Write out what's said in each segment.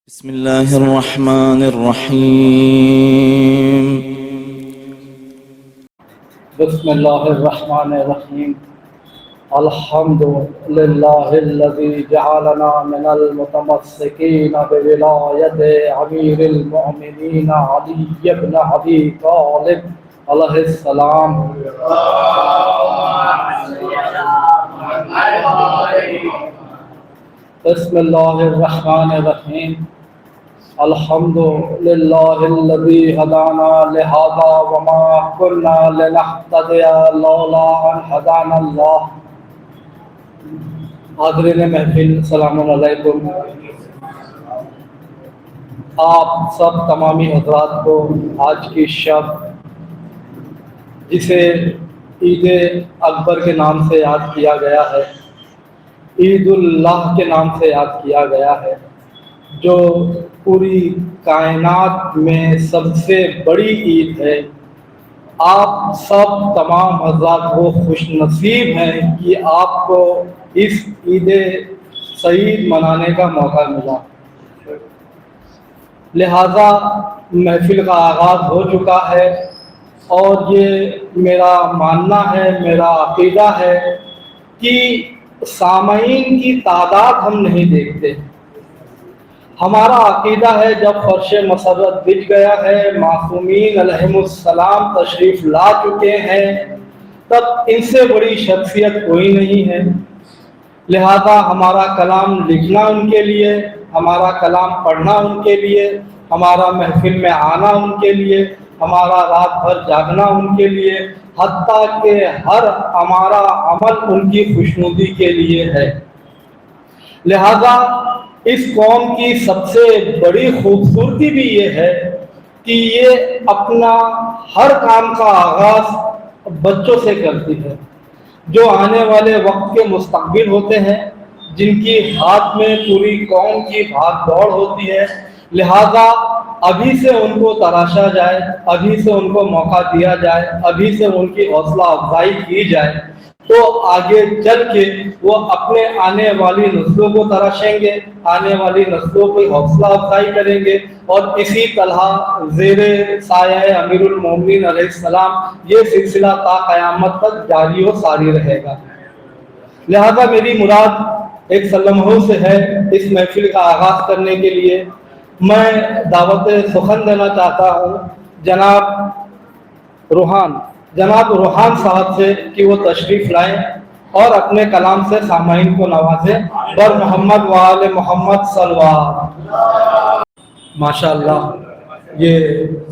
बिस्मिल्लाहिर्रहमानिर्रहीम। बिस्मिल्लाहिर्रहमानिर्रहीम। अल्हम्दुलिल्लाहिल्लज़ी जअलना मिनल मुतमस्सिकीन बिविलायति अमीरिल मुअमिनीन अली इब्न अबी तालिब अलैहिस्सलाम। बिस्मिल्लाहिर्रहमानिर्रहीम। अल्हम्दुलिल्लाहिल्लज़ी हदाना लिहाज़ा वमा कुन्ना लिनहतदिया लौला अन हदानल्लाह। हाज़रीन महफिल, सलामुन अलैकुम। आप सब तमामी हज़रात को आज की शब, जिसे ईद अकबर के नाम से याद किया गया है, ईद-उल-लाह के नाम से याद किया गया है, जो पूरी कायनात में सबसे बड़ी ईद है। आप सब तमाम हज़रात वो खुशनसीब हैं कि आपको इस ईद सईद मनाने का मौका मिला। लिहाजा महफिल का आगाज़ हो चुका है और ये मेरा मानना है, मेरा अक़ीदा है कि सामईन की तादाद हम नहीं देखते। हमारा अक़ीदा है जब फ़र्श मसरत बिछ गया है, मासूमीन अलैहिमुस्सलाम तशरीफ़ ला चुके हैं, तब इनसे बड़ी शख्सियत कोई नहीं है। लिहाजा हमारा कलाम लिखना उनके लिए, हमारा कलाम पढ़ना उनके लिए, हमारा महफिल में आना उनके लिए, हमारा रात भर जागना उनके लिए, हत्ता के हर हमारा अमल उनकी खुशनुदी के लिए है। लिहाजा इस कौम की सबसे बड़ी खूबसूरती भी ये है कि ये अपना हर काम का आगाज़ बच्चों से करती है, जो आने वाले वक्त के मुस्तक़बिल होते हैं, जिनकी हाथ में पूरी कौम की भाग दौड़ होती है। लिहाजा अभी से उनको तराशा जाए, अभी से उनको मौका दिया जाए, अभी से उनकी हौसला अफजाई की जाए, तो आगे चल के वो अपने आने वाली नस्लों को तराशेंगे, आने वाली नस्लों की हौसला अफजाई करेंगे और इसी तरह ज़ेरे साया अमीरुल मोमिनीन अलैहिस्सलाम ये सिलसिला ता क़यामत तक जारी व सारी रहेगा। लिहाजा मेरी मुराद एक सल्लमहों से है। इस महफिल का आगाज़ करने के लिए मैं दावत सुखन देना चाहता हूँ जनाब रूहान साहब से कि वो तशरीफ़ लाएं और अपने कलाम से सामाईन को नवाजें। बर मोहम्मद व आले मोहम्मद सल्लल्लाहु। माशाअल्लाह, ये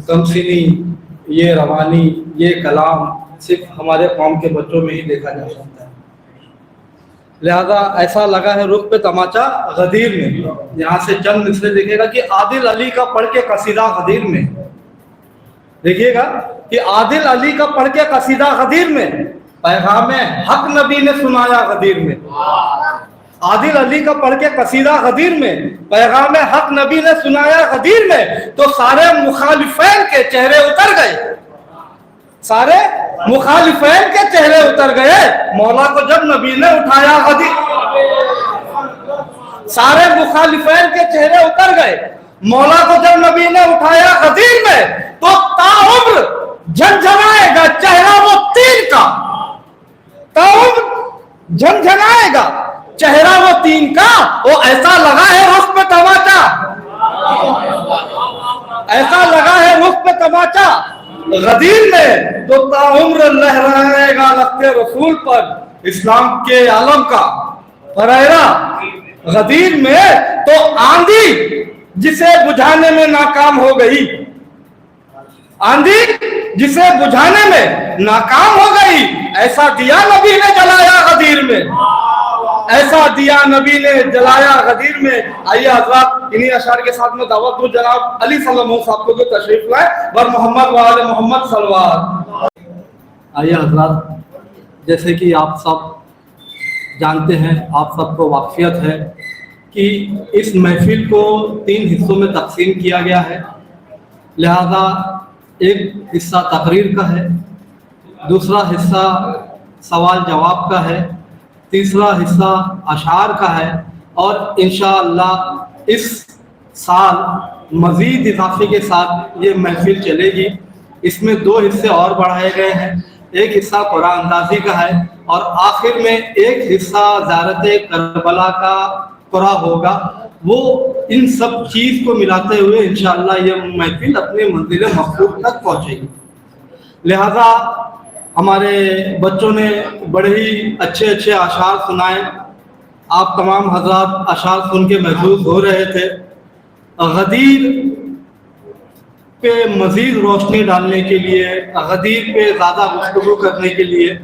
कमसिनी, ये रवानी, ये कलाम सिर्फ हमारे कौम के बच्चों में ही देखा जा सकता है। लिहाजा ऐसा लगा है रुख पे तमाचा गदीर में। यहाँ से चंद मिसरे देखिएगा कि आदिल अली का पढ़ के कसीदा गदीर में, देखिएगा कि आदिल अली का पढ़ के कसीदा गदीर में, पैगाम हक नबी ने सुनाया गदीर में। आदिल अली का पढ़ के कसीदा गदीर में, पैगाम हक नबी ने सुनाया गदीर में, तो सारे मुखालिफैन के चेहरे उतर गए, सारे मुखालिफैन के चेहरे उतर गए। मौला को जब नबी ने उठाया गदीर, सारे मुखालिफैन के चेहरे उतर गए। मौला को जब नबी ने उठाया गदीर में, तो ताउम्र झनझनाएगा चेहरा वो तीन का, ताउम्र झनझनाएगा चेहरा वो तीन का। वो ऐसा लगा है रुख पे तमाचा, ऐसा लगा है रुख पे तमाचा गदीर में, तो ताउम्र लहराएगा लख्ते रसूल पर इस्लाम के आलम का फरेरा। गदीर में तो आंधी जिसे बुझाने में नाकाम हो गई, आंधी जिसे बुझाने में नाकाम हो गई, ऐसा दिया नबी ने जलाया गदीर में, ऐसा दिया नबी ने जलाया गदीर में। आइए हज़रात, इन्हीं अशार के साथ में दावत दूं जनाब अली सल्लल्लाहु साहब को जो तशरीफ लाए। बर मोहम्मद व आले मोहम्मद सल्लल्लाहु। आइए हज़रात, जैसे कि आप सब जानते हैं, आप सबको वाक़फ़ियत है कि इस महफिल को 3 हिस्सों में तकसीम किया गया है। लिहाजा एक हिस्सा तकरीर का है, दूसरा हिस्सा सवाल जवाब का है, तीसरा हिस्सा अशार का है और इंशाअल्लाह इस साल मज़ीद इजाफे के साथ ये महफिल चलेगी। इसमें 2 हिस्से और बढ़ाए गए हैं। एक हिस्सा कुरान अंदाजी का है और आखिर में एक हिस्सा ज़ियारत करबला का पूरा होगा। वो इन सब चीज़ को मिलाते हुए इंशाअल्लाह ये महफिल अपने मंजिल मक़सूद तक पहुँचेगी। लिहाजा हमारे बच्चों ने बड़े ही अच्छे अच्छे अशार सुनाए। आप तमाम हज़रात अशार सुन के महसूस हो रहे थे। गदीर पे मज़ीद रोशनी डालने के लिए, गदीर पे ज़्यादा गुफ्तगू करने के लिए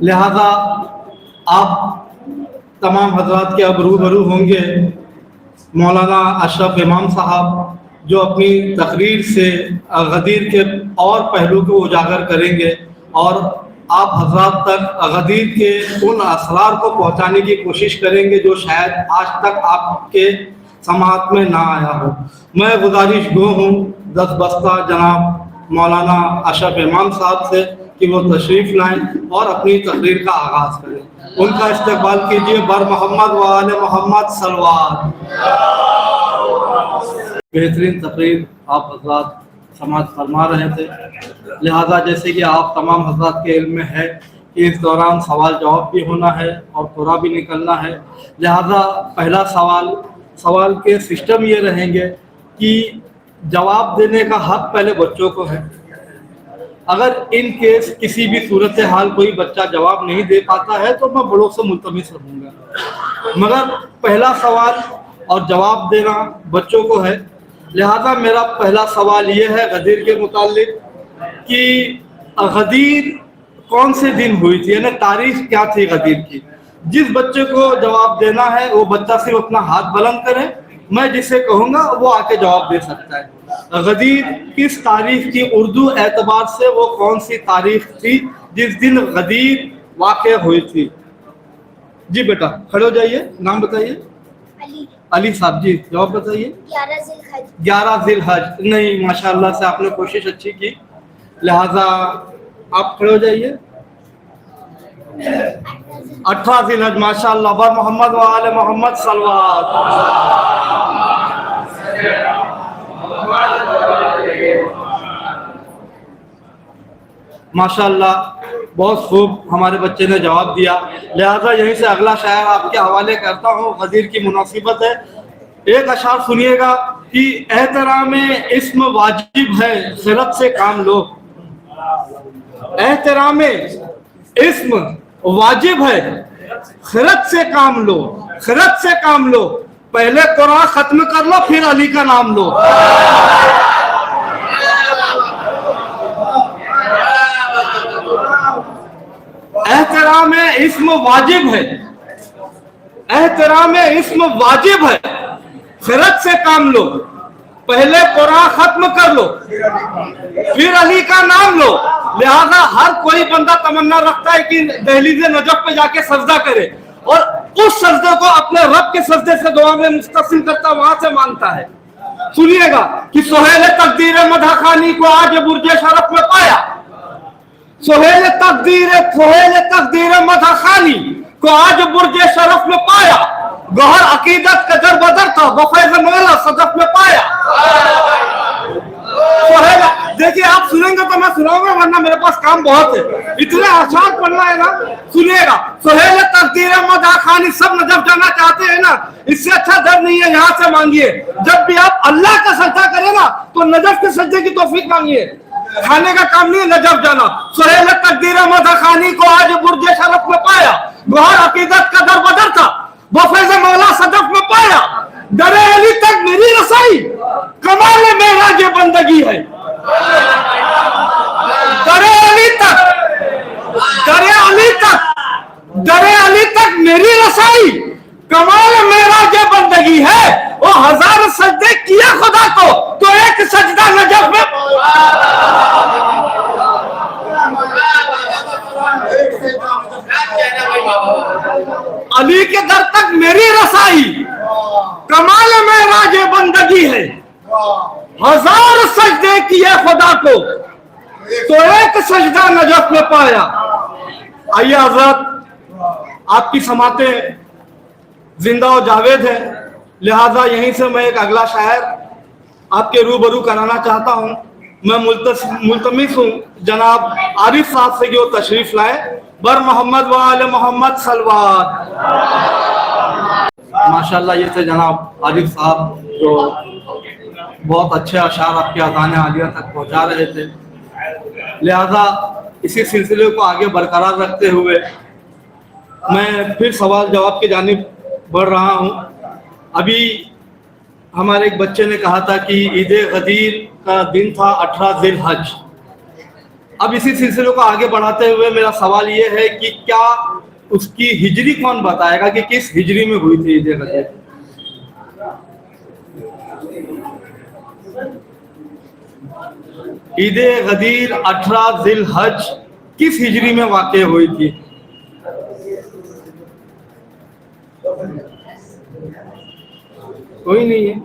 लिहाजा आप तमाम हज़रात के अब रूबरू होंगे मौलाना अशरफ इमाम साहब, जो अपनी तकरीर से गदीर के और पहलू को उजागर करेंगे और आप हज़रात तक गदीर के उन असरार को पहुँचाने की कोशिश करेंगे जो शायद आज तक आपके समाअत में ना आया हो। मैं गुजारिश गो हूँ दस्तबस्ता जनाब मौलाना अशरफ इमाम साहब से कि वो तशरीफ़ लाएं और अपनी तकरीर का आगाज़ करें। उनका इस्तकबाल कीजिए। बर मोहम्मद व आले मोहम्मद सल्लल्लाहु। बेहतरीन तकरीर आप हज़रात समाज फरमा रहे थे। लिहाजा जैसे कि आप तमाम हज़रात के इल्म में है कि इस दौरान सवाल जवाब भी होना है और पूरा भी निकलना है। लिहाजा पहला सवाल के सिस्टम ये रहेंगे कि जवाब देने का हक पहले बच्चों को है। अगर इन केस किसी भी सूरत हाल कोई बच्चा जवाब नहीं दे पाता है तो मैं बड़ों से मुल्तमिस रहूँगा, मगर पहला सवाल और जवाब देना बच्चों को है। लिहाजा मेरा पहला सवाल ये है गदीर के मुतालिक कि गदीर कौन से दिन हुई थी, यानी तारीख क्या थी गदीर की। जिस बच्चे को जवाब देना है वो बच्चा सिर्फ अपना हाथ बुलंद करे, मैं जिसे कहूँगा वो आके जवाब दे सकता है। गदीर किस तारीख की उर्दू एतबार से वो कौन सी तारीख थी जिस दिन गदीर वाक़या हुई थी। जी बेटा खड़े हो जाइए, नाम बताइए। अली साहब जी जवाब बताइए। 11 जिलहज। नहीं, माशाअल्लाह से आपने कोशिश अच्छी की, लिहाजा आप खड़े हो जाइए। 18 जिलहज माशाअल्लाह। बर मोहम्मद व आले मोहम्मद सल्लल्लाहु। माशाअल्लाह बहुत खूब हमारे बच्चे ने जवाब दिया। लिहाजा यहीं से अगला शायर आपके हवाले करता हूँ। गदीर की मुनासिबत है, एक अशार सुनिएगा कि एहतराम इस्म वाजिब है खिरत से काम लो। एहतराम इस्म वाजिब है खिरत से काम लो, खिरत से काम लो। पहले कुरान खत्म कर लो फिर अली का नाम लो। एहतराम इस्म वाजिब है, एहतराम इस्म वाजिब है खिरत से काम लो। पहले कुरान खत्म कर लो फिर अली का नाम लो। लिहाजा हर कोई बंदा तमन्ना रखता है कि दहलीज़ नजफ पे जाके सजदा करे और उस सजदे को अपने रब के सजदे से दुआ में मुस्तसिल करता वहां से मांगता है। सुनिएगा कि सोहेल तकदीर मदखानी को आज बुर्ज शरफ में पाया। सोहेल तकदीर मदखानी को आज बुर्ज शरफ में पाया। गौहर अकीदत का दर बदर था वो फैज़ मौला सदफ में पाया। सोहेल देखिए आप सुनेंगे तो मैं सुनाऊंगा, वरना मेरे पास काम बहुत है, इतने आसान पढ़ना है ना। सुनिएगा सोहेल तकदीर मदखानी। सब नजफ जाना चाहते हैं ना, इससे अच्छा दर नहीं है, यहाँ से मांगिए। जब भी आप अल्लाह का सजदा करें ना तो नजफ के सजदे की तौफीक मांगिए, खाने का काम नहीं नजफ जाना। सोहेल तकदीर मदखानी को आज बुर्ज शरफ में पाया। गौहर अकीदत का दर बदर था वो फैज़ मौला सदफ में पाया। दरे अली तक मेरी रसाई कमाल मेरा ये बंदगी है। दरे अली तक मेरी रसाई कमाल मेरा ये बंदगी है। वो 1000 सजदे किया खुदा को तो एक सजदा नजफ में। अली के दर तक मेरी रसाई कमाल मेरा ये बंदगी है। 1000 सजदे किए खुदा को तो एक सजदा नजफ में पाया। आइए हजरत, आपकी समातें जिंदा और जावेद है, लिहाजा यहीं से मैं एक अगला शायर आपके रूबरू कराना चाहता हूँ। मैं मुल्तमिस हूँ जनाब आरिफ साहब से कि वो तशरीफ लाए। बर मोहम्मद व आले मोहम्मद सलवात। माशाल्लाह ये थे जनाब आरिफ साहब जो बहुत अच्छे अशार आपके अज़ान आलिया तक पहुँचा रहे थे। लिहाजा इसी सिलसिले को आगे बरकरार रखते हुए मैं फिर सवाल जवाब की जानिब बढ़ रहा हूँ। अभी हमारे एक बच्चे ने कहा था कि ईद गदीर का दिन था 18 ज़िलहज। अब इसी सिलसिले को आगे बढ़ाते हुए मेरा सवाल ये है कि क्या उसकी हिजरी कौन बताएगा कि किस हिजरी में हुई थी ईद गदीर? ईद गदीर 18 ज़िलहज किस हिजरी में वाक़ई हुई थी? कोई नहीं है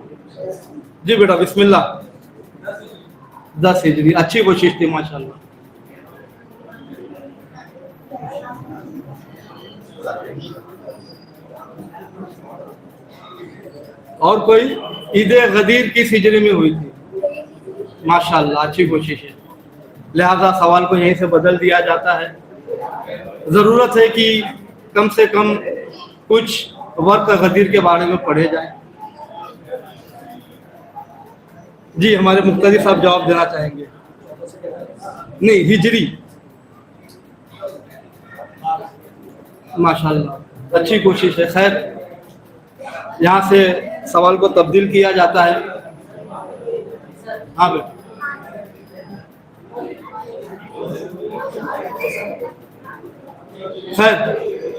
जी बेटा, बिस्मिल्लाह। 10 हिजरी, अच्छी कोशिश थी माशाल्लाह। और कोई? ईद गदीर किस हिजरी में हुई थी? माशाल्लाह, अच्छी कोशिश है। लिहाजा सवाल को यहीं से बदल दिया जाता है। ज़रूरत है कि कम से कम कुछ वर्क गदीर के बारे में पढ़े जाए। जी हमारे मुख्तारी साहब जवाब देना चाहेंगे। नहीं, हिजरी। माशाल्लाह, अच्छी कोशिश है। खैर, यहाँ से सवाल को तब्दील किया जाता है। हाँ बेटा, खैर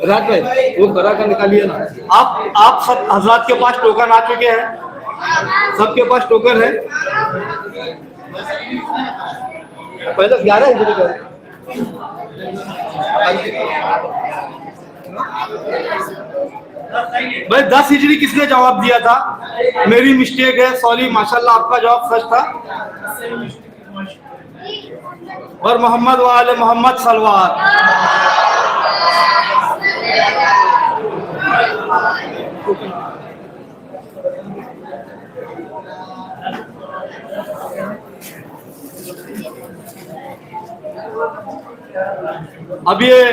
राज भाई वो करा कर निकालिए ना। आप सब हजरात के पास टोकन आ चुके हैं? सबके पास टोकन है? पहले 11 हिजरी का भाई 10 हिजरी किसने जवाब दिया था? मेरी मिस्टेक है, सॉरी। माशाल्लाह आपका जवाब सच था। और मोहम्मद व आले मोहम्मद सलवात। अब ये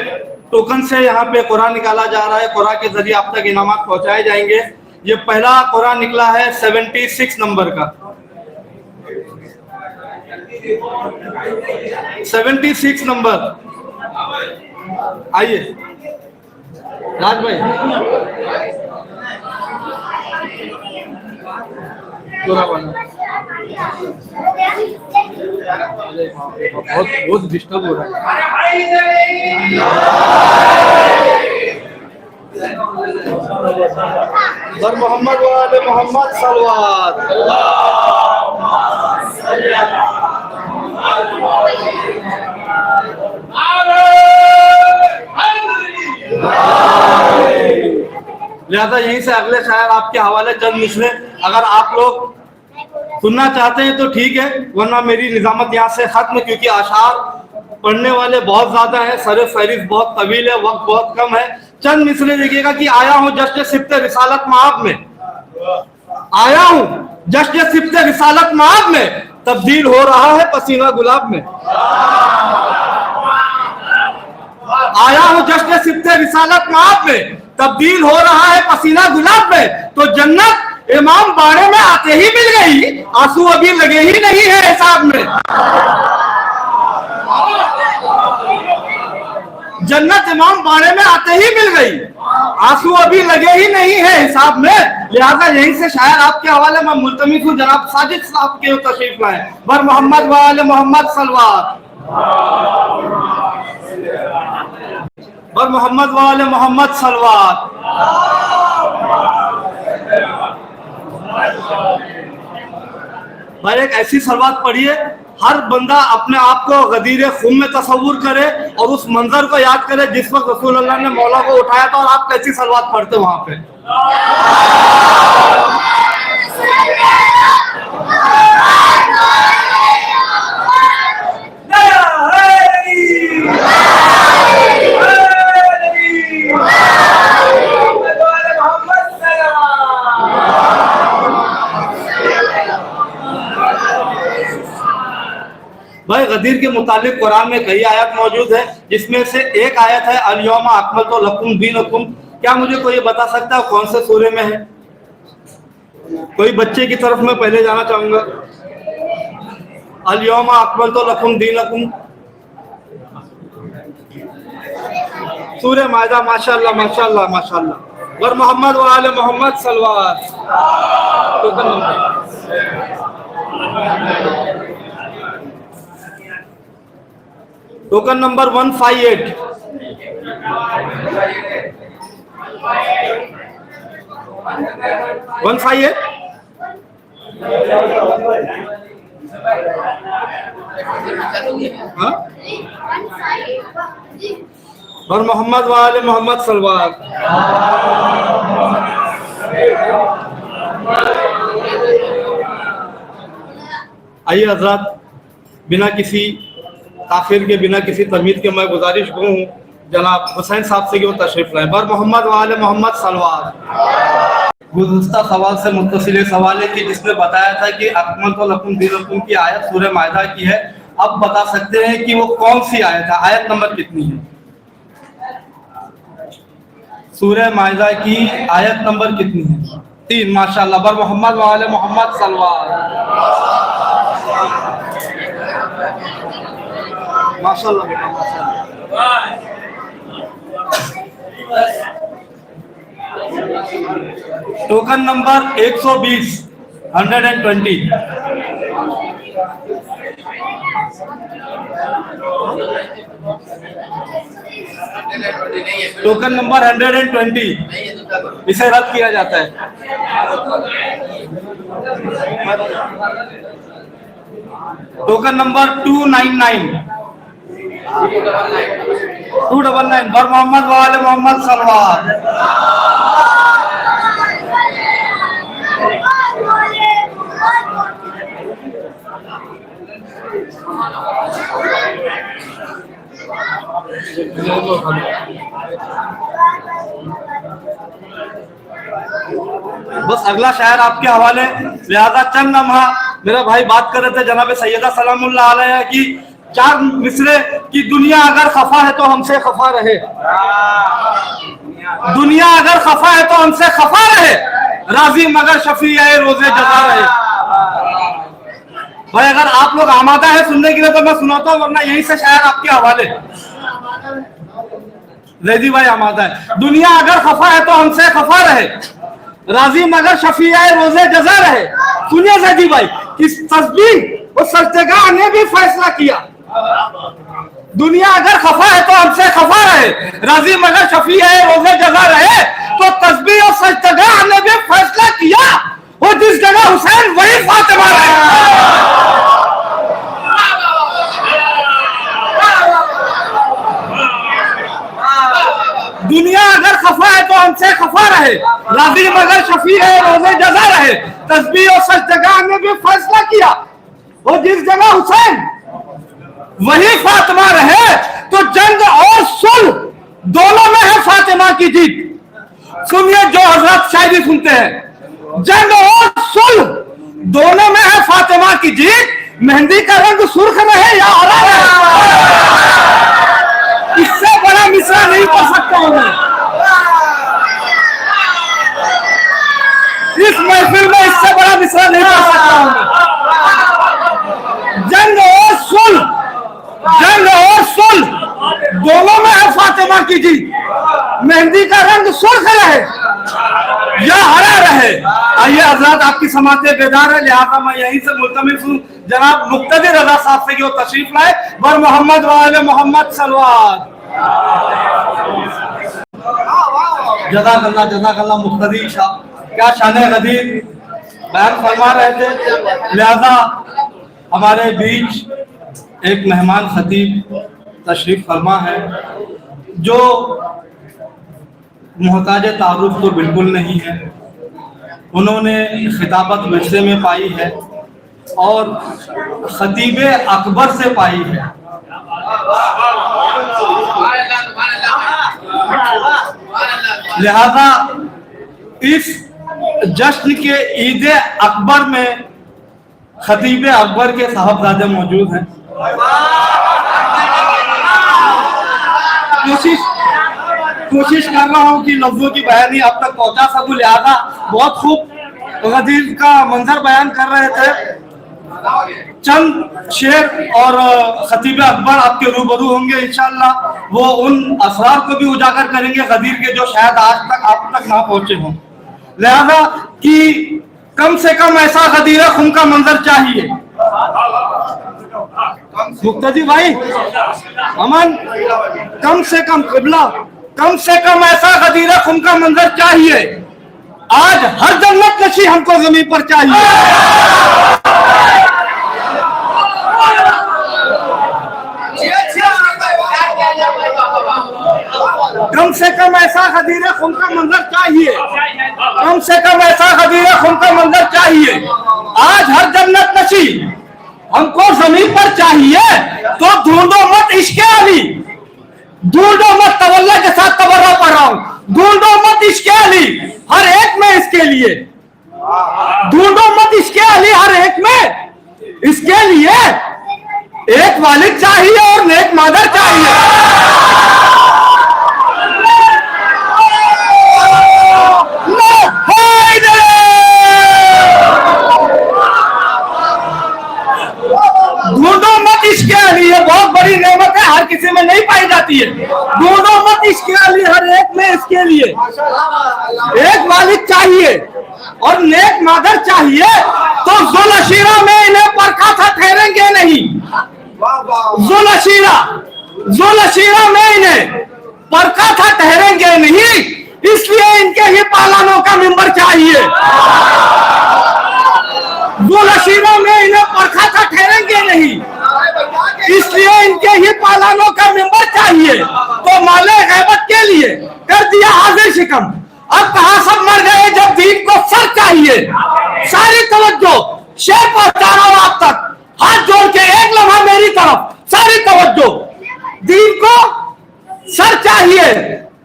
टोकन से यहाँ पे कुरान निकाला जा रहा है। कुरान के जरिए आप तक इनामात पहुंचाए जाएंगे। ये पहला कुरान निकला है 76 नंबर का। 76 नंबर। आइए राज भाई, बहुत बहुत डिस्टर्ब हो रहा है। और मोहम्मद वाले मोहम्मद सलवात। लिहाजा यहीं से अगले शायर आपके हवाले चंद मिसरे अगर आप लोग सुनना चाहते हैं तो ठीक है, वरना मेरी निजामत यहाँ से खत्म, क्योंकि आशार पढ़ने वाले बहुत ज्यादा है, सर फहरिस्त बहुत तवील है, वक्त बहुत कम है। चंद मिसरे देखिएगा कि आया हूँ जश्न सिब्ते रिसालत माब में, आया हूँ जश्न सिब्ते रिसालत माब में, तब्दील हो रहा है पसीना गुलाब में। आया हूँ जश्न सिब्ते रिसालत माब में, तब्दील हो रहा है पसीना गुलाब में। तो जन्नत इमाम बाड़े में आते ही मिल गई, आंसू अभी लगे ही नहीं है हिसाब में। जन्नत इमाम बाड़े में आते ही मिल गई, आंसू अभी लगे ही नहीं है हिसाब में। लिहाजा यहीं से शायर आपके हवाले में मुल्तमिस हूँ जनाब साजिद साहब के तशरीफ लाए। बर मोहम्मद वाले मोहम्मद सलवात। बर मोहम्मद वाले मोहम्मद सलवात। भाई एक ऐसी सलवात पढ़िए हर बंदा अपने आप को गदीर खुम में तस्वुर करे और उस मंजर को याद करे जिस वक्त रसूल अल्लाह ने मौला को उठाया था, और आप कैसी सलवात पढ़ते वहां पे। गदीर के मुतालिक कुरान में कई आयत मौजूद है, जिसमें से एक आयत है अल यौमा अकमलतु लकुम दीनकुम। क्या मुझे कोई बता सकता है कौन से सूरे में है? कोई बच्चे की तरफ मैं पहले जाना चाहूंगा। अल यौमा अकमलतु लकुम दीनकुम, सूरे मायदा। माशाअल्लाह माशाअल्लाह माशाअल्लाह। वर मोहम्मद व आले मोहम्मद सल्लल्लाहु। Token number 158। हाँ? और मोहम्मद वाले मोहम्मद सलवार। आइए हजरत, बिना किसी ताखिर के, बिना किसी तमीद के मैं गुजारिश करूँ जनाब हुसैन साहब से कि वो तशरीफ लाए। बर मोहम्मद वाले मोहम्मद सलवार। गुज़श्ता सवाल से मुत्तसिल सवाल है कि जिसने बताया था कि अकमलतु लकुम दीनकुम की आयत सूरह मायदा की है। अब बता सकते हैं कि वो कौन सी आयत है? आयत नंबर कितनी है? सूरह मायदा की आयत नंबर कितनी है? 3। माशाअल्लाह। बर मोहम्मद वाले मोहम्मद सलवार। माशाअल्लाह बेटा माशाअल्लाह। Token number 120 120। टोकन नंबर 120 इसे रद्द किया जाता है। टोकन नंबर 299 बर मोहम्मद वाले मोहम्मद सलवार। बस अगला शायर आपके हवाले, लिहाजा चंद लम्हा मेरा भाई बात कर रहे थे जनाब सैयदा सलामुल्लाह अलैहा की 4 मिसरे की दुनिया अगर खफा है तो हमसे खफा रहे, दुनिया अगर खफा है तो हमसे खफा रहे, राजी मगर शफी आए रोजे जजा रहे। भाई अगर आप लोग आमादा है सुनने के लिए तो मैं सुनाता हूँ, वरना यहीं से शायर आपके हवाले। जैदी भाई आमादा है। दुनिया अगर खफा है तो हमसे खफा रहे, राजी मगर शफी आए रोजे जजा रहे। सुनिए जैदी भाई, किस तस्बीह और सजदगाह ने भी फैसला किया। दुनिया अगर खफा है तो हमसे खफा रहे, राजी मगर शफी आए रोजे जजा रहे। तो तस्बीह और सजदगाह ने भी फैसला किया, वो जिस जगह हुसैन वही फातिमा रहे। दुनिया अगर खफा है तो हमसे खफा रहे, राजी मगर शफी है रोजे जजा रहे। तस्बीह और सजदगाह ने भी फैसला किया, वो जिस जगह हुसैन वही फातिमा रहे। तो जंग और सुल्ह दोनों में है फातिमा की जीत। सुनिए जो हजरत शायरी सुनते हैं, जंग और सुल्ह दोनों में है फातिमा की जीत। मेहंदी का रंग सुर्ख रहे या हरा रहे, इससे बड़ा मिसरा नहीं पढ़ सकता हूं मैं इस महफिल में, इससे बड़ा मिसरा नहीं पढ़ सकता हूं मैं। जंग और सुल्ह दोनों में है फातिमा की जीत। मेहंदी का रंग सुर्ख रहे या हरा रहे। आइए हजरत, आपकी समातें बेदार है, लिहाजा मैं यहीं से मुल्तमिस हूँ जनाब मुक्तदी रजा साहब से कि वो तशरीफ लाए। बर मोहम्मद वाले मोहम्मद सलवार। जज़ाकल्लाह मुक्तदी साहब, क्या शान गदीर बयान फरमा रहे थे। लिहाजा हमारे बीच एक मेहमान खतीब तशरीफ फरमा है जो मोहताज तारुफ तो बिल्कुल नहीं है। उन्होंने खिताबत विरसे में पाई है और खतीब अकबर से पाई है। लिहाजा इस जश्न के ईद अकबर में खतीब अकबर के साहबजादे मौजूद हैं कोशिश कर रहा हूँ कि लफ्जों की बयानी आप तक पहुंचा सकूं, लिहाजा बहुत खूब गदीर का मंजर बयान कर रहे थे। चंद शेर और खतीब अकबर आपके रूबरू होंगे इंशाअल्लाह, वो उन असरार को भी उजागर करेंगे गदीर के जो शायद आज तक आप तक ना पहुंचे हों। लिहाजा कि कम से कम ऐसा गदीर खून का मंजर चाहिए। मुक्तदी भाई अमन, कम से कम किबला, कम से कम ऐसा गदीर खून का मंजर चाहिए। आज हर जन्नत नशी हमको जमीन पर चाहिए। कम से कम ऐसा गदीर खून का मंजर चाहिए, कम से कम ऐसा गदीर खून का मंजर चाहिए। आज हर जन्नत नशी हमको जमीन पर चाहिए। तो ढूंढो मत इश्क़े अली, ढूंढो मत, तवल्ला के साथ तबर्रा पढ़ रहा हूं, ढूंढो मत इश्क़े अली हर एक में इसके लिए, ढूंढो मत इश्क़े अली हर एक में इसके लिए। एक वालिद चाहिए और नेक मादर चाहिए। ढूंढो मत इश्क़े अली, ये बहुत बड़ी नेमत है, हर किसी में नहीं पाई जाती है। ढूंढो मत इश्क़े अली हर एक में इसके लिए। एक वालिद चाहिए और नेक मादर चाहिए। तो ज़ुलअशीरा में इन्हें परखा था, ठहरेंगे नहीं। ज़ुलअशीरा में इन्हें परखा था, ठहरेंगे नहीं। इसलिए इनके ही पालानों का मिंबर चाहिए। ज़ुलअशीरा में इन्हें परखा था, ठहरेंगे नहीं। इसलिए इनके ही पालानों का मिंबर चाहिए। तो माले गैबत के लिए कर दिया हाजिर शिकम। अब कहा सब मर गए जब दीन को सर चाहिए। सारी तवज्जो शेर पहुंचा रहा हूं आप तक, हाथ जोड़ के एक लम्हा मेरी तरफ। सारी तवज्जो दीन को सर चाहिए।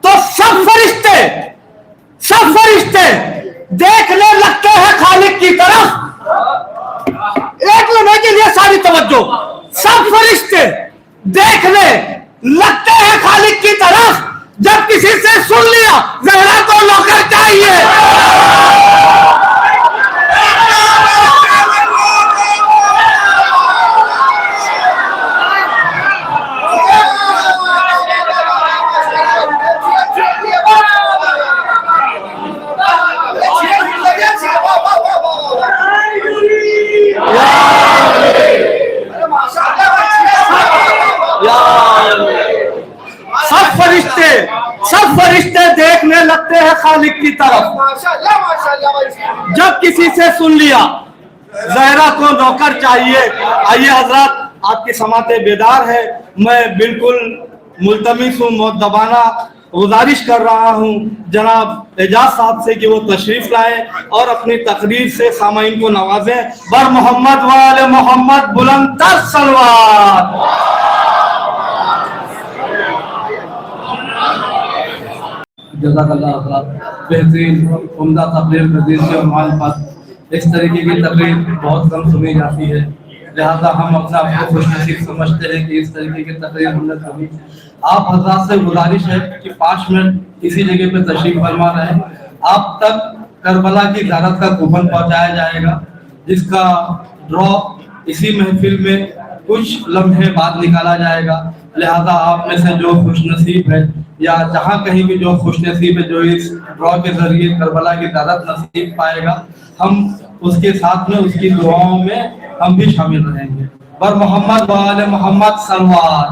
तो सब फरिश्ते देखने लगते हैं खालिक की तरफ। एक लम्हे के लिए सारी तवज्जो, सब फरिश्ते देखने लगते हैं खालिक की तरफ। जब किसी से सुन लिया ज़हरा को नौकर चाहिए। सब फरिश्ते देखने लगते हैं खालिक की तरफ। जब किसी से सुन लिया ज़हरा को नौकर चाहिए। आइए हजरत, आपकी समाते बेदार है, मैं बिल्कुल मुल्तमिस हूँ, मुअद्दबाना गुजारिश कर रहा हूँ जनाब एजाज साहब से कि वो तशरीफ लाए और अपनी तकरीर से सामाइन को नवाजें। बर मोहम्मद वाले मोहम्मद बुलंद तर सलवार। जज़ाकल्लाह हज़रात, बेहतरीन उम्दा तकरीर तकरीर के उन्वान पर इस तरीके की तकरीर बहुत कम सुनी जाती है। लिहाजा हम अपना आपको खुशनसीब समझते हैं कि इस तरीके की तकरीर हमने सुनी। आप हज़रात से गुजारिश है कि 5 मिनट किसी जगह पे तशरीफ फरमा रहे, आप तक करबला की ज़ियारत का कूपन पहुँचाया जाएगा, जिसका ड्रॉ इसी महफिल में कुछ लम्हे बाद निकाला जाएगा। लिहाजा आप में से जो खुशनसीब है या जहाँ कहीं भी जो खुशनसीब है जो इस ड्रॉ के जरिए करबला की ज़ियारत नसीब पाएगा, हम उसके साथ में उसकी दुआओं में हम भी शामिल रहेंगे। बर मोहम्मद वाले मोहम्मद सलवार।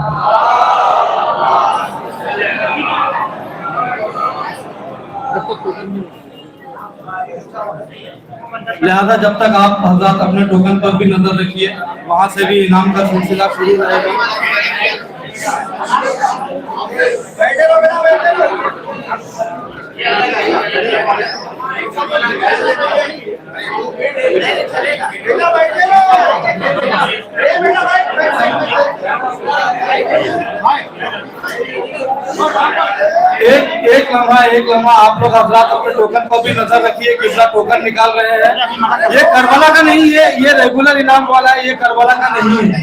लिहाजा जब तक आप हज़रात अपने टोकन पर भी नजर रखिए, वहां से भी इनाम का सिलसिला शुरू रहेगा। एक लम्हा आप लोग हजरात अपने टोकन पर भी नजर रखिए। कितना टोकन निकाल रहे हैं। ये करबला का नहीं है, ये रेगुलर इनाम वाला है, ये करबला का नहीं है।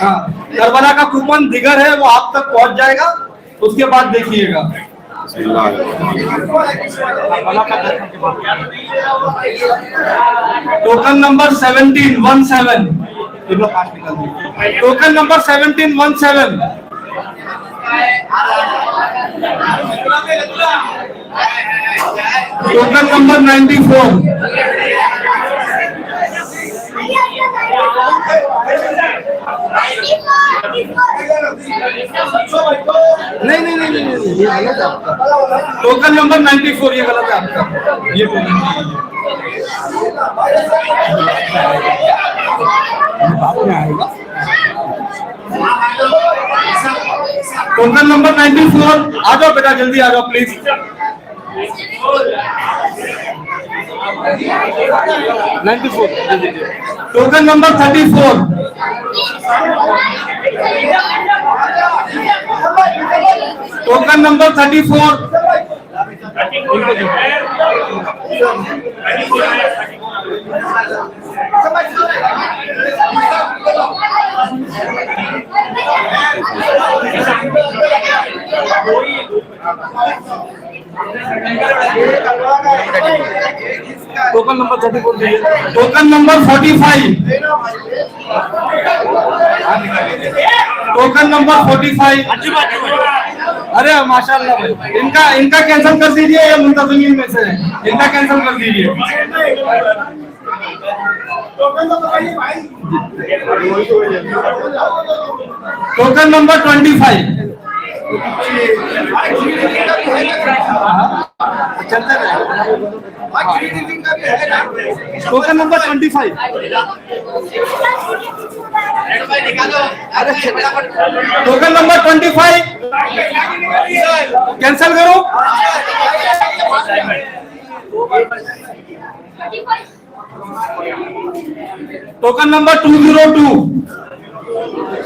हाँ, करबला का कूपन दिगर है, वो आप तक पहुंच जाएगा, उसके बाद देखिएगा। Token number 1717, token number 1717, token number 94, नहीं, ये गलत है आपका। टोकन नंबर 94 ये गलत है आपका। ये टोकन नंबर 94, आ जाओ बेटा, जल्दी आ जाओ please. 94, token number 34, token number 34, token number 34, token number 45, token number 45। अरे माशाल्लाह भाई, इनका कैंसिल कर दीजिए, ये मुंतजिमीन में से है, इनका कैंसिल कर दीजिए। टोकन नंबर 25, चलता है। टोकन नंबर 25, टोकन नंबर 25 कैंसिल करो। Token number 202,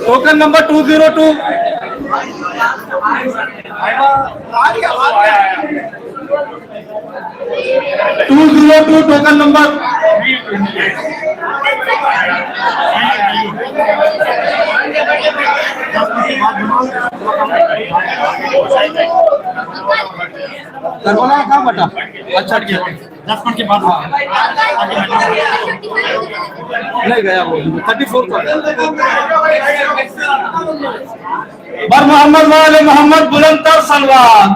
token number 202, token number. करवाना कहाँ बटा? अच्छा ठीक है, 10 मिनट के बाद नहीं गया वो 34 को। बर मोहम्मद वाले मोहम्मद बुलंद तर सलवार।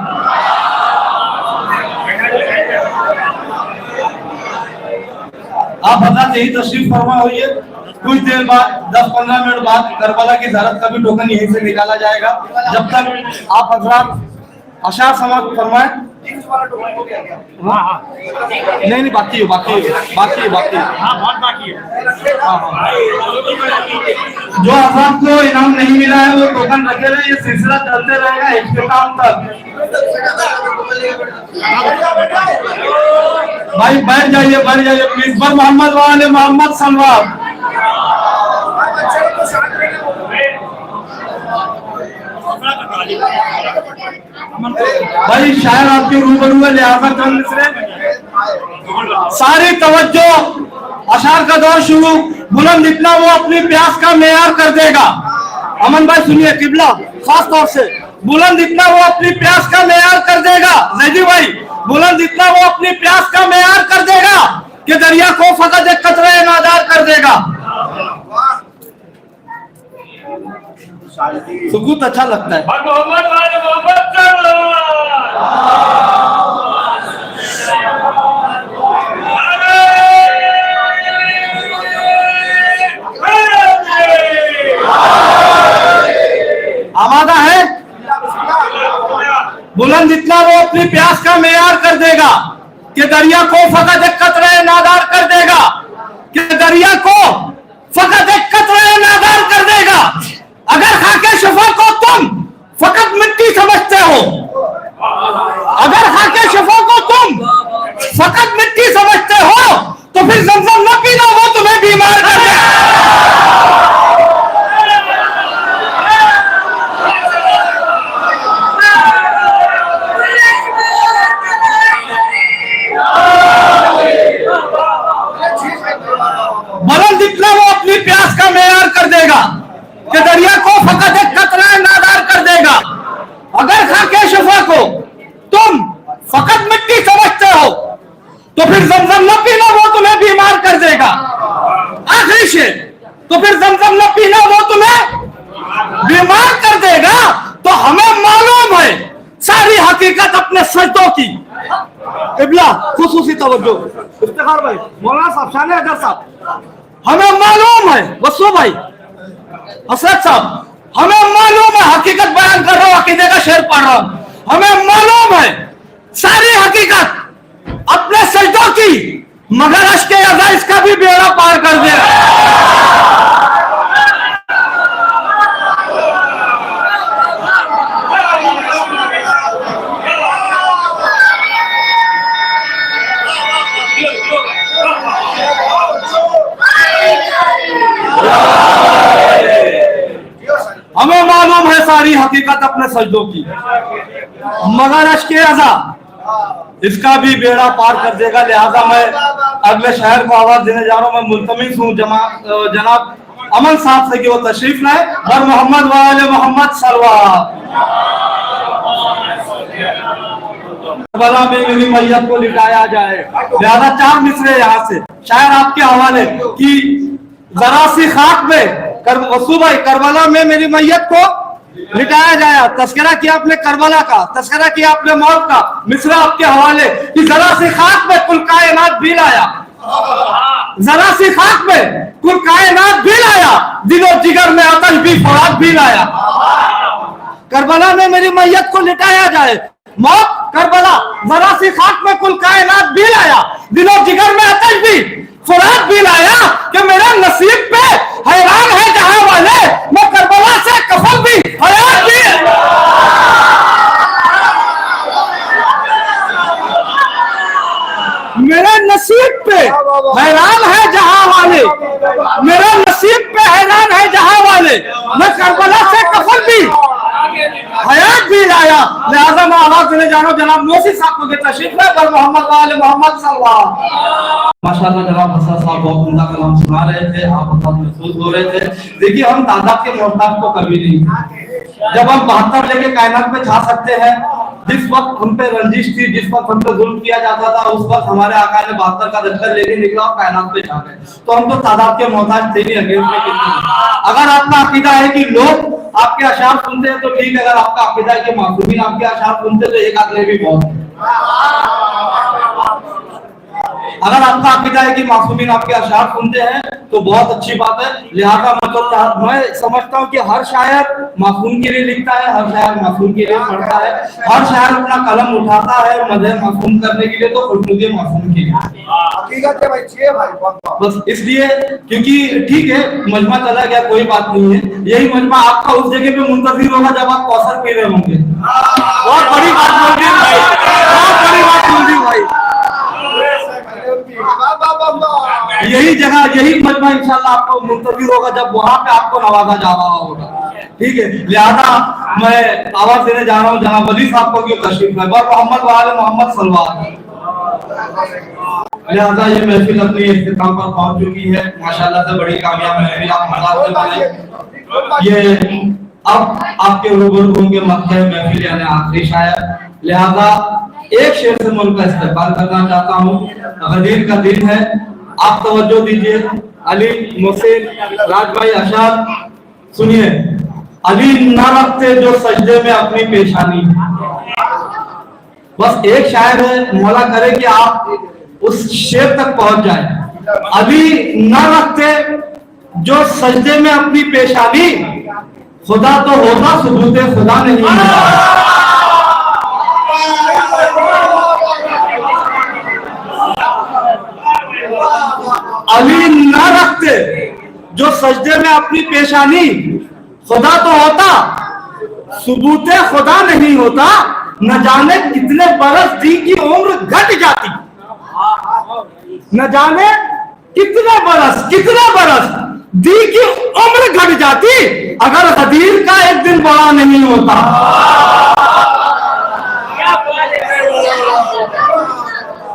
आप हजरत यही तशरीफ फरमा होइए। कुछ देर बाद 10-15 मिनट बाद करबला की ज़ियारत का भी टोकन यहीं से निकाला जाएगा। जब तक आप हजरत अशार समाप्त फरमाएं। नहीं बाकी है, हाँ बहुत बाकी है। जो हजरत को इनाम नहीं मिला है वो टोकन रखे रहे, ये सिलसिला चलते रहेगा इख्तिताम तक। भाई बैठ जाइए प्लीज। बर मोहम्मद वाले मोहम्मद सलवार। भाई शायर आपके रूबरू है, लिहाजा चंद सारी तवज्जो। अशार का दौर शुरू। बुलंद इतना वो अपनी प्यास का मेयार कर देगा। अमन भाई सुनिए, किबला खास तौर से। बुलंद इतना वो अपनी प्यास का मेयार कर देगा। जैदी भाई, बुलंद इतना वो अपनी प्यास का मेयार कर देगा कि दरिया को फकत एक कतरे नादार कर देगा। सुकूत अच्छा लगता है। आमादा है। बुलंद इतना वो अपनी प्यास का मेयार कर देगा कि दरिया को फकत एक कतरे नादार कर देगा, कि दरिया को फकत एक कतरे नादार कर देगा। अगर खाके शफा को तुम फकत मिट्टी समझते हो, अगर खाके शफा को तुम फकत मिट्टी समझते हो तो फिर ज़मज़म न पीना, वो तुम्हें बीमार कर देगा। खैर खा के शफा को तुम फकत मिट्टी समझते हो तो फिर जमजम न पीना, वो तुम्हें बीमार कर देगा। आखिरी शेर, तो फिर जमजम न पीना, वो तुम्हें बीमार कर देगा। तो हमें मालूम है सारी हकीकत अपने सजदों की। इब्ला खुसूसी तवज्जो, इफ्तिखार भाई, मौलाना साहब, शान अजहर साहब, हमें मालूम है, वसू भाई, हसरत साहब, हमें मालूम है, हकीकत बयान कर रहा हूं, अकीदे का शेर पढ़ रहा हूं, हमें मालूम है सारी हकीकत अपने सजदों की, मगर अश्क अज़ा इसका भी बेड़ा पार कर दे। हमें मालूम है सारी हकीकत अपने सजदों की, मगर अश्क अज़ा इसका भी बेड़ा पार कर देगा। लिहाजा मैं अगले शहर को आवाज देने जा रहा हूं। मैं मुल्तमिस हूं जनाब अमन साहब से कि वो तशरीफ लाए। बर मोहम्मद वाले मोहम्मद सल्लल्लाहु करबला में मेरी मैयत को लिटाया जाए। लिहाजा 4 मिसरे यहाँ से शायर आपके हवाले कि जरा सी खाक में वसू भाई, करबला में मेरी मैयत को लिटाया जाए। तस्करा किया आपने करबला का, तस्करा किया आपने मौत का, मिसरा आपके हवाले कि जरा सी खाक में कुल कायनात भी लाया, जरा सी खाक में कुल कायनात भी लाया, दिलो जिगर में आतश भी फौरात भी लाया। करबला में मेरी मैयत को लिटाया जाए, मौत करबला, जरा सी खाक में कुल कायनात भी लाया, दिलो जिगर में आतश भी फौरात भी लाया। कि मेरा नसीब पे हैरान है जहां वाले, मैं करबला से कफन भी हयात भी। मेरे नसीब पे हैरान है जहां वाले, मेरा नसीब पे हैरान है जहां वाले, मैं करबला से कफन भी हयात भी लाया। लिहाजा मैं आवाज देने जा रहा हूँ जनाब मोसी साहब को तशरीफ है, पर मोहम्मद वाले मोहम्मद सल्लल्लाहु। माशाअल्लाह जनाब हसन साहब बहुत उम्दा कलाम सुना रहे थे, आप बहुत महसूस हो रहे थे। देखिए हम तादाद के मोहताज को कभी नहीं, जब हम 72 लेके कायनात में छा सकते हैं, जिस वक्त हम पे रंजिश थी, जिस वक्त हम पे जुल्म किया जाता था, उस वक्त हमारे आका ने 72 का दफ्तर लेके निकला और कायनात पे छा गए। तो हम तो तादाद के मोहताज थे नहीं। अगर आपका अकीदा है कि लोग आपके अशार सुनते हैं तो ठीक है, अगर आपका अकीदा है कि मासूमीन आपके अशार सुनते तो एक आदमी भी बहुत है। अगर आपका अकीदा है कि मासूमीन आपके अशार सुनते हैं तो बहुत अच्छी बात है। लिहाजा मैं समझता हूँ कि हर शायर मासूम के लिए लिखता है, हर शायर मासूम के लिए पढ़ता है, हर शायर अपना कलम उठाता है मदह मासूम करने के लिए, तो खुशनुदी मासूम के लिए। बस इसलिए क्योंकि ठीक है मजमा चला गया, कोई बात नहीं है, यही मजमा आपका उस जगह पे मुंतजिर होगा जब आप कौसर पी रहे होंगे। बहुत बड़ी बात बोल दी भाई, बहुत बड़ी बात बोल दी भाई। यही जगह, यही मजमा इंशाल्लाह आपको मुंतजिर होगा जब वहां पे आपको नवाजा जा रहा होगा। ठीक है, लिहाजा मैं आवाज देने जा रहा हूँ जनाब वली साहब को कि तशरीफ लाए, बर मोहम्मद वाले मोहम्मद सल्लल्लाहु। लिहाजा ये महफिल अपनी इख्तिताम पर पहुंच चुकी है, माशाल्लाह से बड़ी कामयाब महफिल आप मनाते बने। ये अब आपके रूबरू होंगे मक्के महफिल यानी आखिरी शायर। लिहाजा एक शेर से मुल्क का इस्तेमाल करना चाहता हूँ। गदीर का दिन है, आप तवज्जो दीजिए। अली मोहसिन राजभाई अशार सुनिए। अली न रखते जो सजदे में अपनी पेशानी। बस एक शायर है, मौला करे कि आप उस शेर तक पहुंच जाए। अली न रखते जो सजदे में अपनी पेशानी, खुदा तो होता सबूत खुदा नहीं होता। अली न रखते जो सजदे में अपनी पेशानी, खुदा तो होता सबूत खुदा नहीं होता। न जाने कितने बरस दी की उम्र घट जाती, न जाने कितने बरस दी की उम्र घट जाती, अगर गदीर का एक दिन बड़ा नहीं होता।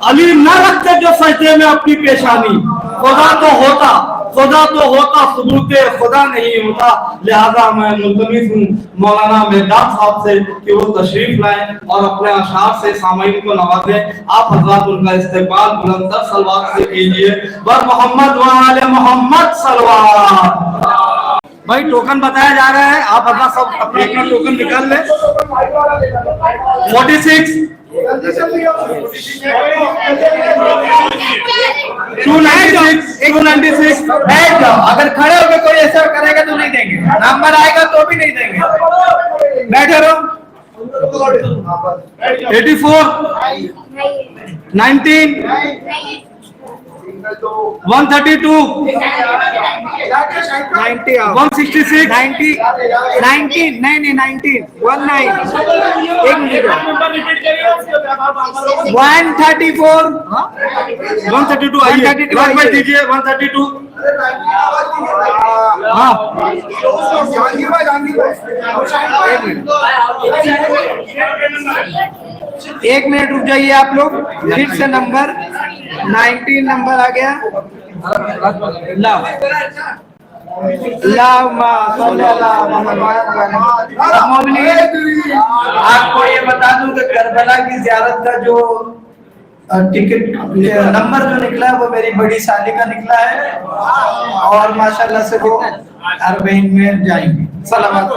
अली न रखते जो सजदे में अपनी पेशानी, खुदा तो होता खुदा तो होता सबूत खुदा नहीं होता। लिहाजा मैं मुल्तमिस हूँ मौलाना मेहदाद साहब से कि वो तशरीफ लाएं और अपने अशार से सामईन को नवाजें। आप हजरात उनका इस्तेमाल बुलंदर सलवात से कीजिए। बर मोहम्मद व आले मोहम्मद सलवात। भाई टोकन बताया जा रहा है, आप हजरात सब अपना अपना टोकन निकाल लें। 46 296 बैठ जाओ। अगर खड़े होकर कोई ऐसा करेगा तो नहीं देंगे, नंबर आएगा तो भी नहीं देंगे। बैठे रहो। 84 19 132 90 आओ। 166 90 19 नहीं 19 19 एक मिनट 134 132 आइए 132 इलाज भाई दीजिए 132। हाँ एक मिनट रुक जाइए आप लोग। फिर से नंबर 19 नंबर आ गया। लाओ लाओ आपको ये बता दूं कि करबला की ज़ियारत का जो टिकट नंबर जो निकला है वो मेरी बड़ी साली का निकला है और माशाल्लाह से वो अरबईन में जाएंगे। सलामत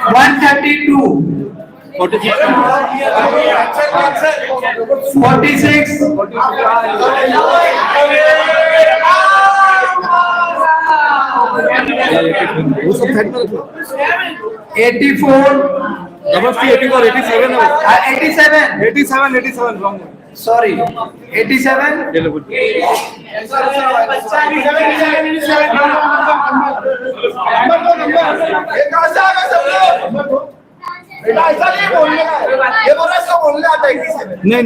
132 46 84 87 सॉरी 87 नहीं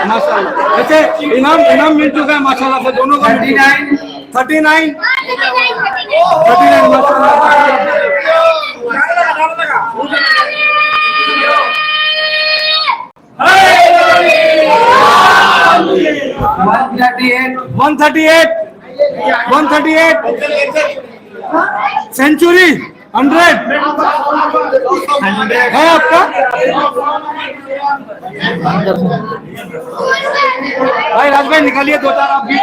माशाल्लाह। अच्छा इनाम मिल चुका है माशाल्लाह से दोनों का। 39 138 सेंचुरी 100 है आपका। भाई राज भाई निकालिए 2-4 आप भी।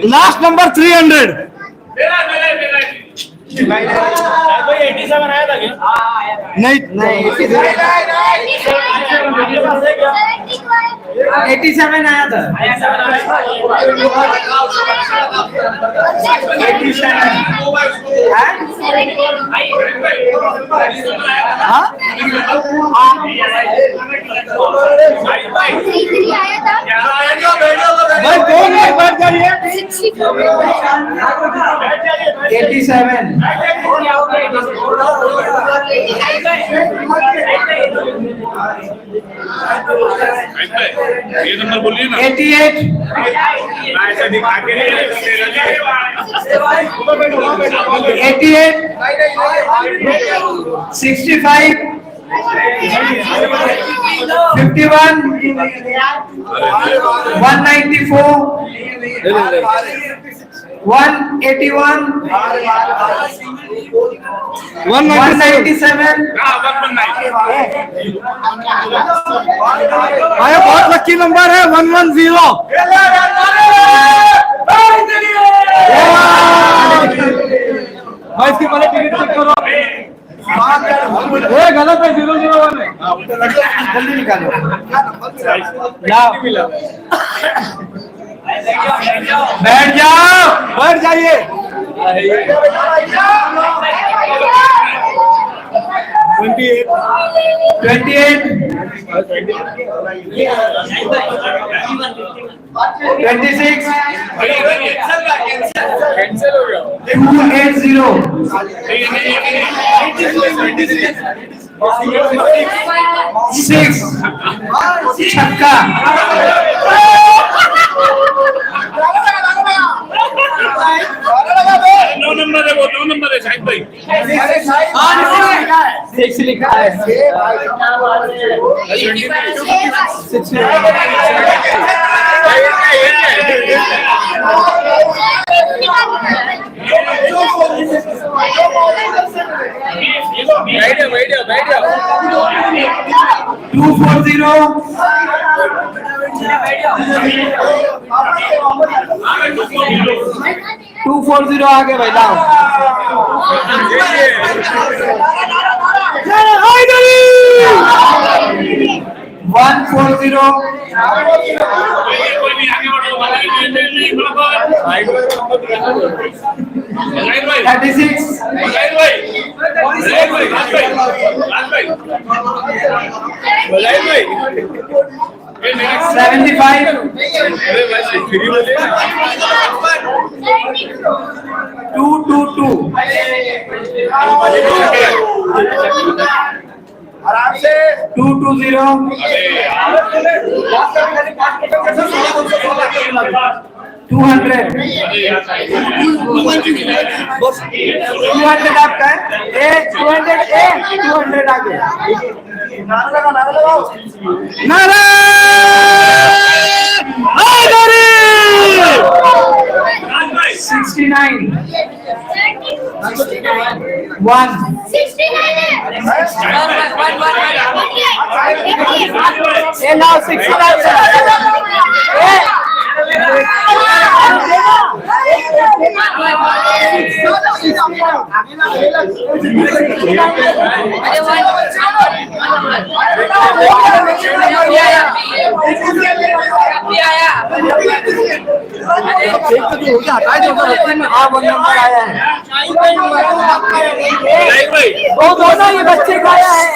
लास्ट नंबर 300 आया था क्या? नहीं 87 आया था। ये नंबर बोलिए ना। 88 65 51 194 181 197 अरे बहुत लकी नंबर है 110। भाई इसकी पहले टिकट चेक करो। ये गलत है 001 है। जल्दी निकालो। बैठ जाओ बैठ जाइए। 28 26 280 6 छक्का 9 नंबर है वो, 9 नंबर है शाहिद भाई। 6 लिखा है। 240 आगे भाई लाओ। 140 कोई नहीं आगे बढ़ो, शाहिद भाई। 36 शाहिद भाई, शाहिद भाई, लास्ट भाई, लास्ट भाई, शाहिद भाई। 75 अरे भाई फ्री बोले ना। 222 आराम से 220 अरे यार 200 अरे यार 200 आपका है। 200 आगे। नारा लगाओ नारे हैदरी। 69 1 ये लाओ 69 वो दोनों ये बच्चे का आया है।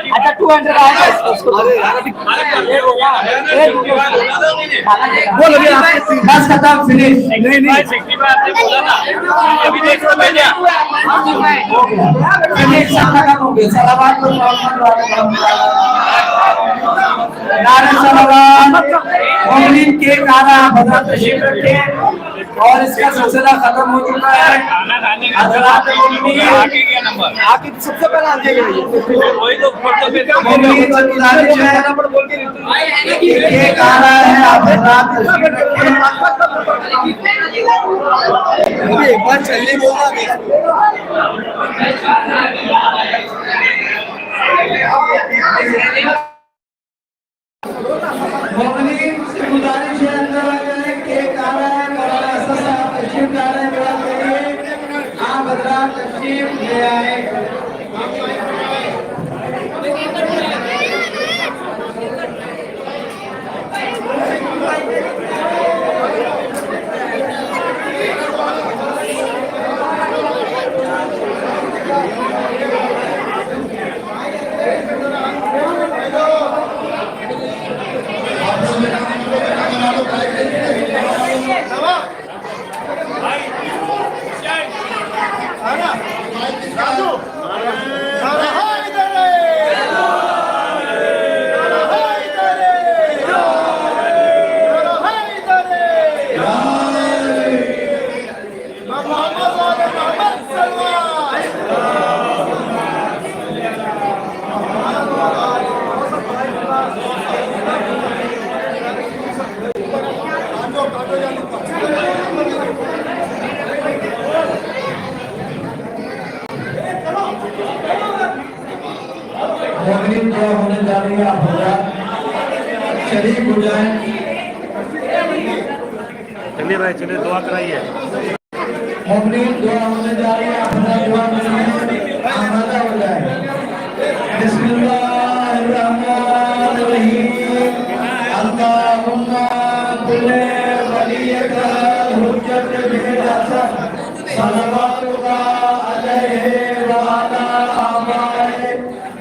अच्छा 200 बोलो बस खत्म फिनिश। नहीं नहीं अभी देखो भैया फिनिश सब खत्म हो गया। सलावत नारे सलावत मोमिन के कारा बदला तशरीफ रखे और इसका सिलसिला खत्म हो चुका है। हज़रात मोमिन आगे क्या नंबर आगे सबसे पहले आ जाइए। वही तो मोमिन की गुजारिश है ये कारा है आप हज़रात तशरीफ रखें। एक बार चलने बोला मोमिन से गुजारिश है अंदर आ जाए। केक आ रहा है, मौलाना असद साहब तशरीफ ला रहे हैं। बड़ा करिए आप हज़रात तशरीफ ले आए। मोमिन जो होने जा रही है आप हज़रात शरीक हो जाएं। चलिए भाई चलिए दुआ कराइए। मोमिन जो होने जा रही है आप हज़रात दुआ करें आमादा हो जाए। बिस्मिल्लाहिर्रहमानिर्रहीम। अल्लाहुम्मा कुल्ले वलियका हुज्जत बिन असर सलवातुका अलैहि व अला आबाए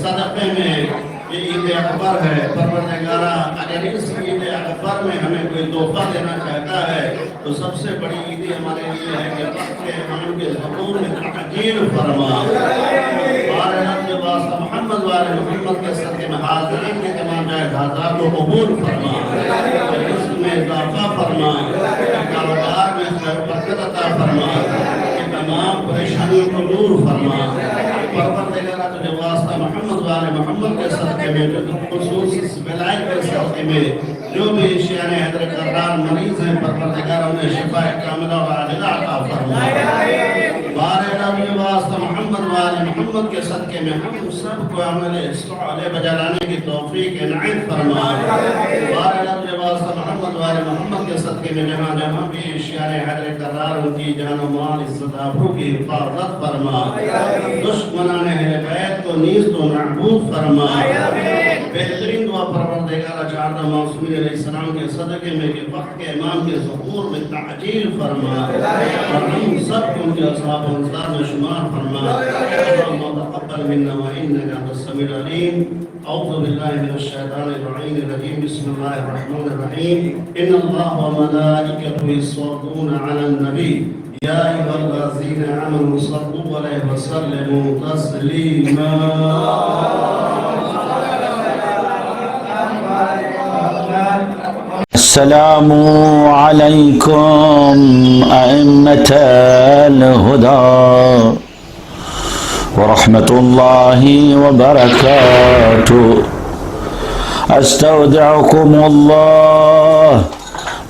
सदक़े में ये ईद अकबर है। परवरदिगारा अगर इस ईद अकबर में हमें कोई तोहफा देना चाहता है तो सबसे बड़ी ईद हमारे लिए है कि वक्त के अमल के ज़बूर में तअजील फरमा। मोहम्मद वाले मोहम्मद के सदक़े में हाज़िरीन के तमाम जायदाद को कबूल फरमा, इसमें इज़ाफ़ा फरमा, कारोबार में बरकत अता फरमा, तमाम परेशानियों को दूर फरमा। परवरदिगारा तुझे वास्ता मोहम्मद वाले मोहम्मद के सदक़े में खुसूस विलायत के सदक़े में जो भी शियाने हैदर करार मरीज हैं परवरदिगारा उन्हें शिफा कामिला व आजिला अता फरमा। बारे रब वास्ता मोहम्मद वाले मोहम्मद के सदक़े में हम सबको अमले साले बजा लाने की तौफीक इनायत फरमा। बारे रब वास्ता मोहम्मद वाले मोहम्मद के सदक़े में जहाँ जहाँ भी शियाने हैदर करार उनकी जान व माल इज्जत आबरू की हिफाजत फरमा। दुश्मनाने अहले बैत को नीज़ तो महबूब फरमा। बेहतरीन दुआ परवरदिगारा चाहता मौसूमी अलैहिस्सलाम के सदक़े में कि वक्त के इमाम के ज़हूर में तअजील फरमा और हम सब को उनके असहाब व अंसार में शुमार फरमा। अल्लाहुम्मा तक़ब्बल मिन्ना व इन्नका अंतस समीउल अलीम। अऊज़ु बिल्लाहि मिनश शैतानिर रजीम। बिस्मिल्लाहिर रहमानिर रहीम। इन्नल्लाह व मलाइकतहु यस्वल्लूना अलन नबी या अय्युहल्लज़ीना आमनू सल्लू अलैहि व सल्लिमू तस्लीमा। अस्सलामु अलैकुम अइम्मतल हुदा व रहमतुल्लाहि व बरकातुहू। अस्तौदिउकुमुल्लाह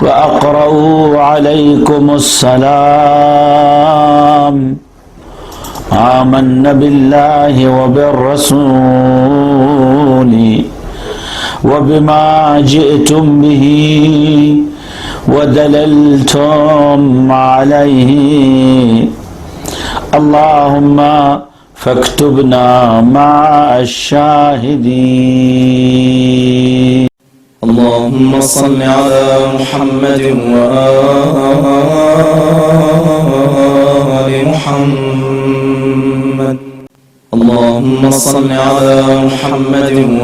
व अक़रऊ अलैकुमुस्सलाम। आमन्ना बिल्लाहि व बिर्रसूली वबिमा जिअतुम बिही वदललतुम अलैहि। अल्लाहुम्मा फक्तुबना मअश-शाहिदीन। अल्लाहुम्मा सल्लि अला मुहम्मद व आलि मुहम्मद। अल्लाहुम्मा सल्लि अला मुहम्मद व